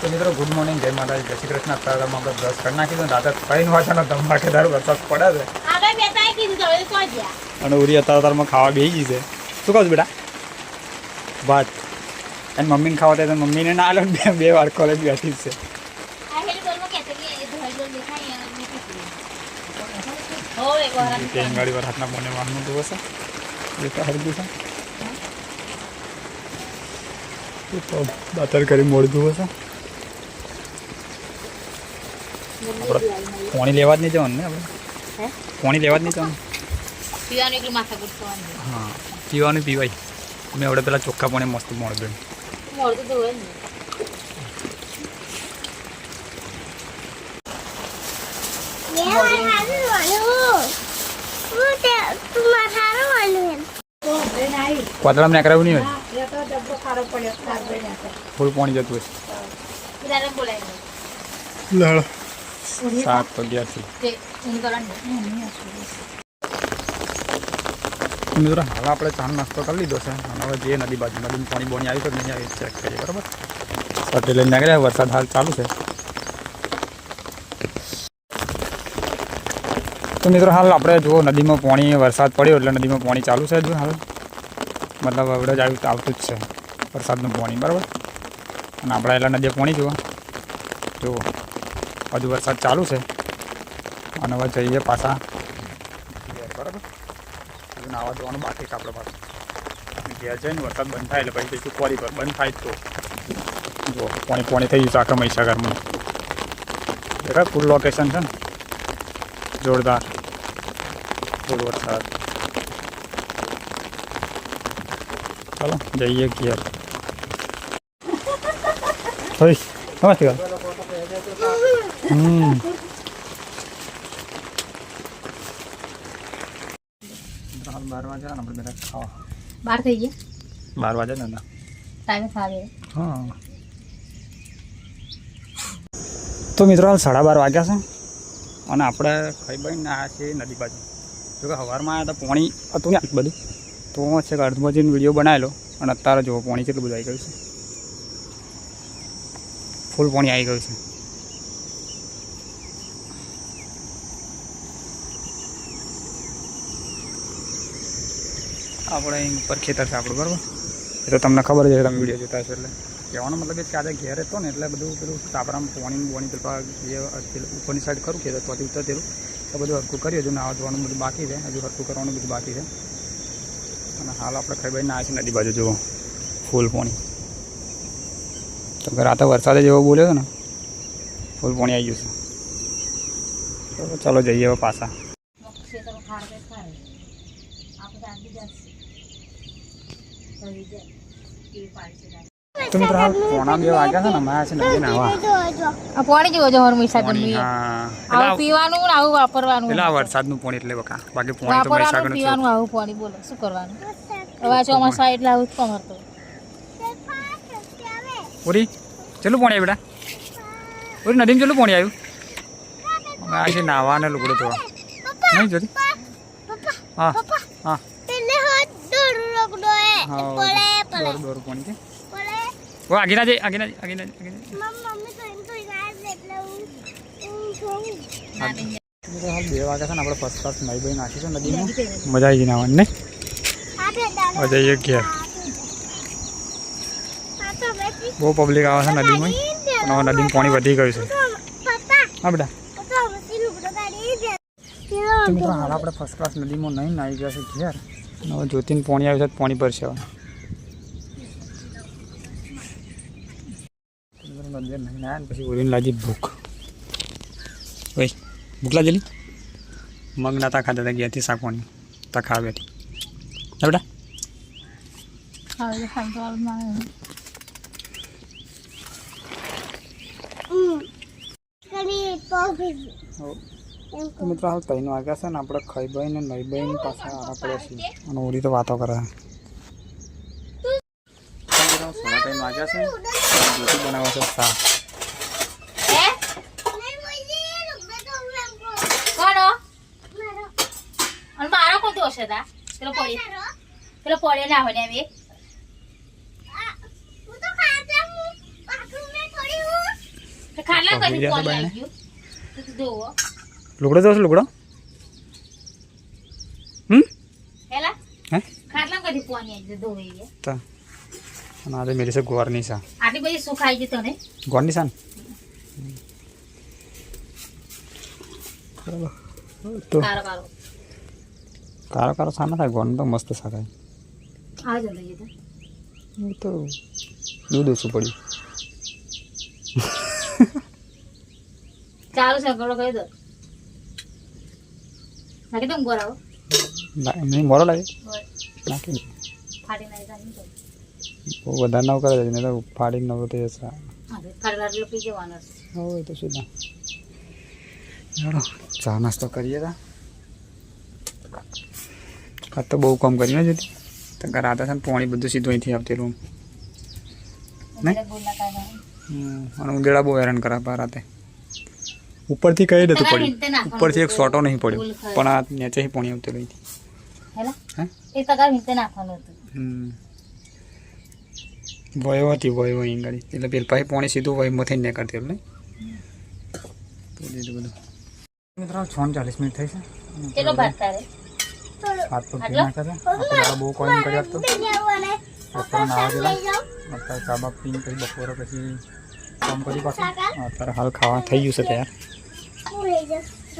तो मित्रों good morning जय माता जय श्री कृष्ण। અત્યારે આપણે બ્રશ કરી નાખી તો દાદા 3 વાગ્યાનો ધમાકેદાર વરસાદ પડે છે અને ઉરી અત્યારમાં ખાવા બેસી ગઈ છે। શું કહું બેટા? ભાત અને મમ્મીને ખાવા થાય તો મમ્મીને ના આલો બે વાર કોલેજ બેઠી જ છે। ગાડી વાર હાથના બોને વાહનું તો હશે એ તો હરગું છે તો દાતર કરી મોડું હશે। આપણે પાણી લેવા જ નહીં જવાનું ને આપણે પાણી લેવા જ નહીં જવાનું પીવાનું એકલું માથા ગુસ્સવાનું હા પીવાનું પીવાય મેં હવે પેલા ચોખ્ખા પાણી મસ્ત મોડું મોડું તો હોય ને કોતળામાં નાખરાવું નહીં હોય ફૂલ પાણી જતું હશે। સાત તો ગયા છે મિત્રો હાલ આપણે ચાનો નાસ્તો કરી લીધો છે અને હવે જે નદી બાજુ નદીમાં પાણી બોણી આવ્યું તો નહીં આવી ચેક કરીએ બરાબર। સાથે લઈને નીકળ્યા વરસાદ હાલ ચાલુ છે તો મિત્રો હાલ આપણે જુઓ નદીમાં પાણી વરસાદ પડ્યો એટલે નદીમાં પાણી ચાલુ છે જો હાલ મતલબ હવે જ આવતું જ છે વરસાદનું પાણી બરાબર। અને આપણે એટલા નદીએ પાણી જુઓ હજુ વરસાદ ચાલુ છે અને હવે જઈએ પાછા બરાબર। હજુ નાવા ધોવાનું બાકી છે આપણે પાછું ઘેર જઈને વરસાદ બંધ થાય એટલે પછી જઈશું કોરી પર બંધ થાય તો જો પાણી થઈ ગયું છે આખા મહીસાગરમાં દેખાય ફૂલ લોકેશન છે ને જોરદાર ફૂલ વરસાદ। ચાલો જઈએ ઘેર હોય સમજતી વાત હાલ 12 વાગ્યા ને આપણે બધા ખાવા 12 થઈ ગયા 12 વાગ્યા ને ટાઈમે ખાવે હા તો મિત્રો હાલ 12:30 વાગ્યા છે અને આપણે ખાઈ બહીને આવ્યા છીએ નદી બાજુ જો કે સવારમાં આવ્યા હતા પાણી હતું ને બધું તો છે કે અડધમાં જઈને વિડીયો બનાવેલો અને અત્યારે જુઓ પાણી કેટલું બધું આવી ગયું છે ફૂલ પાણી આવી ગયું છે। આપણે અહીં ઉપર ખેતર છે આપણું બરાબર એ તો તમને ખબર છે તમે વિડીયો જોતા હશો એટલે કહેવાનો મતલબ એ કે આજે ઘેર હતો ને એટલે બધું પેલું તાપરામાં પાણી બોણી પેલા જે ઉપરની સાઈડ ખરું ખેતર ત્યાંથી ઉતરતેલું તો બધું હરખું કર્યું હજુ નાવા ધોવાનું બધું બાકી છે હજુ હરખું કરવાનું બધું બાકી છે અને હાલ આપણે ખાઈ ભાઈ ના છે નદી બાજુ જુઓ ફૂલ પાણી તો રાતે વરસાદે જેવો બોલ્યો ને ફૂલ પાણી આવી ગયું છે તો ચાલો જઈએ હવે પાછા। તો મિત્રો હાલ 1:30 વાગ્યા છે ને અમારા છે નદી નાવા આ પાણી જેવો જહર મહીસાગર હા પીવાનું ને આવું વાપરવાનું પેલા વરસાદનું પાણી એટલે બકા બાકી પાણી તો મહીસાગર નું પીવાનું આવું પાણી બોલો શું કરવાનું હવે ચોમાસા એટલે આવું જ કમરતો ઓરી ચલું પાણી આવ્યું બેટા ઓરી નદીમાં ચલું પાણી આવ્યું આ છે નાવા ને લુગડું ધોવા નહીં જોતી હા હા દોર પાણી કે ઓ આગી ના જઈ આગી ના હાલ 2 વાગ્યા છે ને આપણે ફર્સ્ટ ક્લાસ નાઈ ભાઈ નાખીશું નદીમાં મજા આવી ગઈ નાવાની ને હવે જઈએ ઘેર બહુ પબ્લિક આવે છે નદીમાં પણ હવે નદીમાં પાણી વધી ગયું છે હા બેટા મિત્રો હાલ આપણે ફર્સ્ટ ક્લાસ નદીમાં નહીં નાહી ગયા છે ઘેર હવે જ્યોતિને પાણી આવ્યું છે પાણી ભરશે હવે નદી નહીં ના પછી ઓરીને લાગી ભૂખ ભાઈ ભૂખ લાગેલી મગ નાતા ખાતા હતા ગયાથી શાકવાની તા ખાવા બેઠી બેટા મિત્રો હાલ 3 વાગ્યા છે ને આપણે ખાઈ ભાઈ ને નહીં ભાઈ ને પાછા આવવા પડે છે અને ઓરી તો વાતો કરે 3 વાગ્યા છે રોટી બનાવવા છે શાક મારો કોઈ દોષ હતા પેલો પડે ના હોય ને કદી ગયા પાણી બાયણે આવી ગયું તો જોવો લુગડો જોશ લુગડો હેલા હે ખાટલા કદી પાણી આવી ગયું ધોઈ ગયા તો અને આજે મેરી છે ગોરની સા આટલી બધી સુખાઈ ગઈ તને ગોરની સા બરાબર તો કારો કારો કારો કારો સા ના થાય ગોન તો મસ્ત સા થાય આ જ લઈ જતા એ તો દૂધ ઓછું પડ્યું ચાલુ છે ગળો કહી દો નાખી દઉં ગોરાઓ નહીં મોરો લાગે નાખી દે ફાટી નાખી જાય બહુ વધારે ના કરે છે નહીં તો ફાડીને નવો તો જશે ફાટેલા એટલે પી જવાનો હવે તો સીધા ચાલો ચા નાસ્તો કરીએ તા આજ તો બહુ કામ કર્યું ને જતી તો ઘર આવતા છે ને પાણી બધું સીધું અહીંથી આવતેલું નહીં અને ઉંદેડા બહુ હેરાન કરા રાતે ઉપરથી કઈ નતું પડ્યું ઉપરથી એક સોટો નહીં પડ્યો પણ આ નીચેથી પાણી આવતેલું અહીંથી હેલા એ તગાર મીતે નાખવાનું હતું વયો હતી વયો અહીં ગાડી એટલે પેલ પાસે પાણી સીધું વયમાં થઈને નીકળતેલું નહીં તો લીધું બધું મિત્રો 6:40 મિનિટ થઈ છે ચલો ભાત તારે હાથ તો પી નાખે છે આપણે બહુ કોઈન કર્યા તો બપોરે નાવા ગયેલા અત્યારે ચા બા પીને પછી બપોરે પછી કામ કરી પાછું અત્યારે હાલ ખાવા થઈ ગયું છે તૈયાર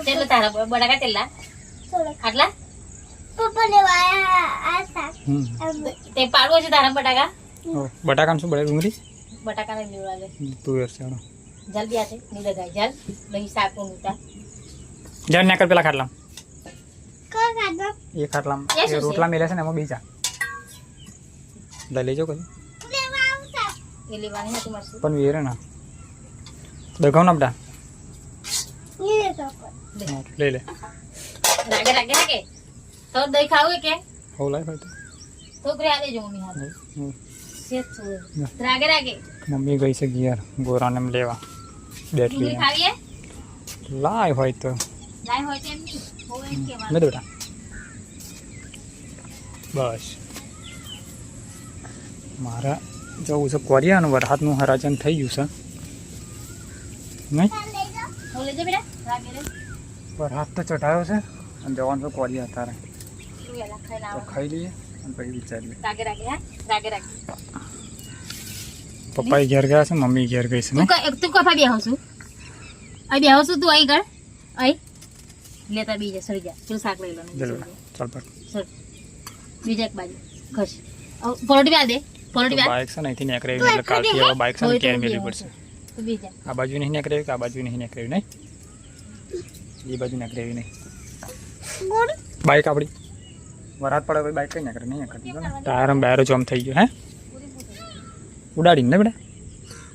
ચલો તારા બટાકા તેલા આટલા તે પાડવો છે તારા બટાકા બટાકાનું શું બળે ડુંગળી બટાકા ને લેવા લે તું છે જલ્દી આતે નીલે ગાય જલ લઈ શાક ઉતા જર નાકર પેલા ખાટલામ એ ખાટલામ એ રોટલા મેલે છે ને એમાં બીજા લઈ લેજો કદી એ લેવાની હતી મસ્ત પણ વેરે ના દગાવ ના બટા લઈ લે રાગે રાગે રાગે તો દહીં ખાવું કે હોવ લાય ભાઈ તો કરે આલે જો મમ્મી હાથ સેટ છો રાગે રાગે મમ્મી ગઈ છે ગિયર ગોરાને લેવા બેટરી ડુંગળી ખાવીએ લાય હોય તો લાય હોય તેમ નહીં હોય એમ કેવાનું મેં બેટા બસ મારા જવું છે કોરિયાનું વરસાદનું હરાજન થઈ ગયું છે નહીં હો લેજે બેટા રાગે રે વરસાદ તો ચઢાયો છે અને જવાનું છે કોરિયા અત્યારે તું એલા ખાઈ તો લાવ ખાઈ લઈએ અને પછી વિચારીએ રાગે રાગે હા રાગે રાગે પપ્પા ઘેર ગયા છે મમ્મી ઘેર ગઈ છે ને તું કફા બેહો છું અહીં બેહો છું તું અહીં કર અહીં લેતા બીજે સરી જા તું શાક લઈ લો જલ્દી ચાલ પર સર બીજા એક બાજુ ખસ પરોટી બી આ દે પરોટી બી બાઇક છે ને અહીંથી નીકળે એટલે કાલથી હવે બાઇક છે ને ક્યારે મેળવી પડશે તું બીજા આ બાજુ નહીં નીકળે કે આ બાજુ નહીં નીકળે નહીં એ બાજુ નીકળે એવી નહીં બાઇક આપણી વરાત પડે પછી બાઇક કઈ નીકળે નહીં નીકળતી ટાયર બાયરો જોમ થઈ ગયો હે ઉડાડીને ને બેટા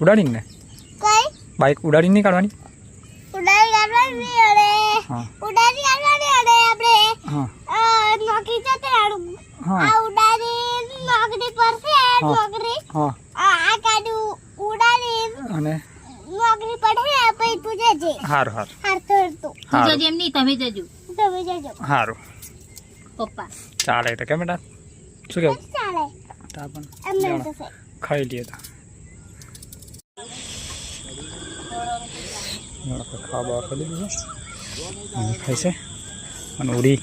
ઉડાડીને ને બાઇક ઉડાડીને નહીં કાઢવાની હા હા હા અને હારું હારું તું જજે એમ નહીં તમે જજો હારું પપ્પા ચાલે તો કેમ બેટા શું કેવું તા પણ ખાઈ લઈએ તો ખાવા બાવા ખાઈ લીધું છે ખાય છે અને ઉરી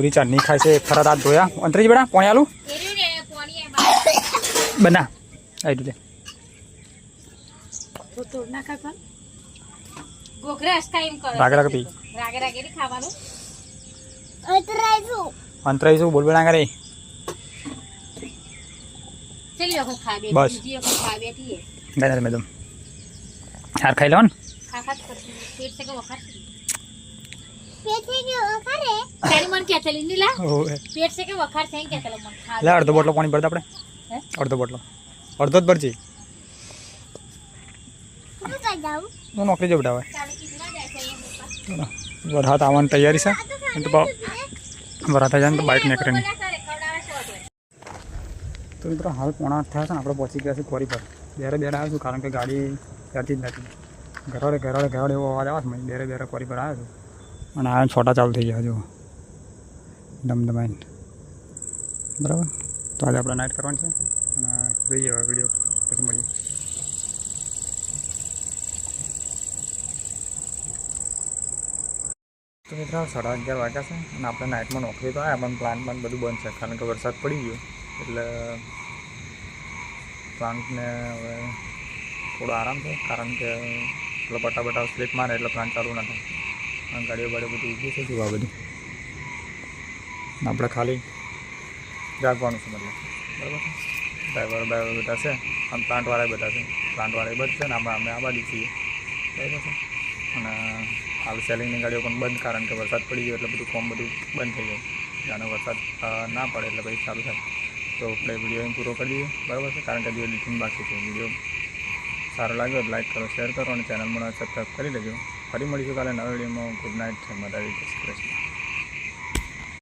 ચાટણી ખાય છે ખરા દાંત ધોયા અંતરીજી બેટા પોણી આલું બના આવી દે રાગે રાગે પી અંતરાઈશું બોલ બેડા કરે બસ ગાય મેડમ હાર ખાઈ લો ને લે અડધો બોટલો પાણી ભરતા આપણે અડધો બોટલો અડધો જ ભરજી નોકરી જવું હવે વરસાદ આવવાની તૈયારી છે તો વરસાદ જાય ને તો બાઇક નીકળે નહીં તો મિત્રો હાલ 9:30 થયા છે ને આપણે પહોંચી ગયા છે કોરી પર બેરે આવ્યો છું કારણ કે ગાડી ચાલતી જ નથી ઘરાડે એવો અવાજ આવે છે બેરે કોરી પર આવ્યો છું અને આ છોટા ચાલુ થઈ ગયા જો ધમધમાઈને બરાબર તો આજે આપણે નાઇટ કરવાની છે અને જોઈએ હવે વિડીયો પછી મળીએ તો મિત્રો 11:30 વાગ્યા છે અને આપણે નાઇટમાં નોકરી તો આવ્યા પણ પ્લાન્ટ પણ બધું બંધ છે કારણ કે વરસાદ પડી ગયો એટલે પ્લાન્ટને હવે થોડો આરામ છે કારણ કે પેલો પટા સ્લીપ મારે એટલે પ્લાન્ટ ચાલુ ના થાય અને ગાડીઓ બધું ઊભું છે જોવા બધું આપણે ખાલી જાગવાનું છે મતલબ બરાબર છે ડ્રાઈવર બધા છે અને પ્લાન્ટવાળા બધા છે પ્લાન્ટવાળા બધા છે ને અમે આ બાજુ છીએ બરાબર છે અને હાલ સેલિંગની ગાડીઓ પણ બંધ કારણ કે વરસાદ પડી ગયો એટલે બધું કોમ બધું બંધ થઈ જાય જાણે વરસાદ ના પડે એટલે પછી ચાલુ થાય તો આપણે વિડીયો અહીં પૂરો કરી દઈએ બરાબર છે કારણ કે હજુ એડિટિંગ બાકી છે વિડીયો સારો લાગ્યો તો લાઈક કરો શેર કરો અને ચેનલમાં સબસ્ક્રાઈબ કરી લેજો ફરી મળીશું કાલે નવા વિડીયોમાં ગુડ નાઇટ છે માતાજી જય શ્રી કૃષ્ણ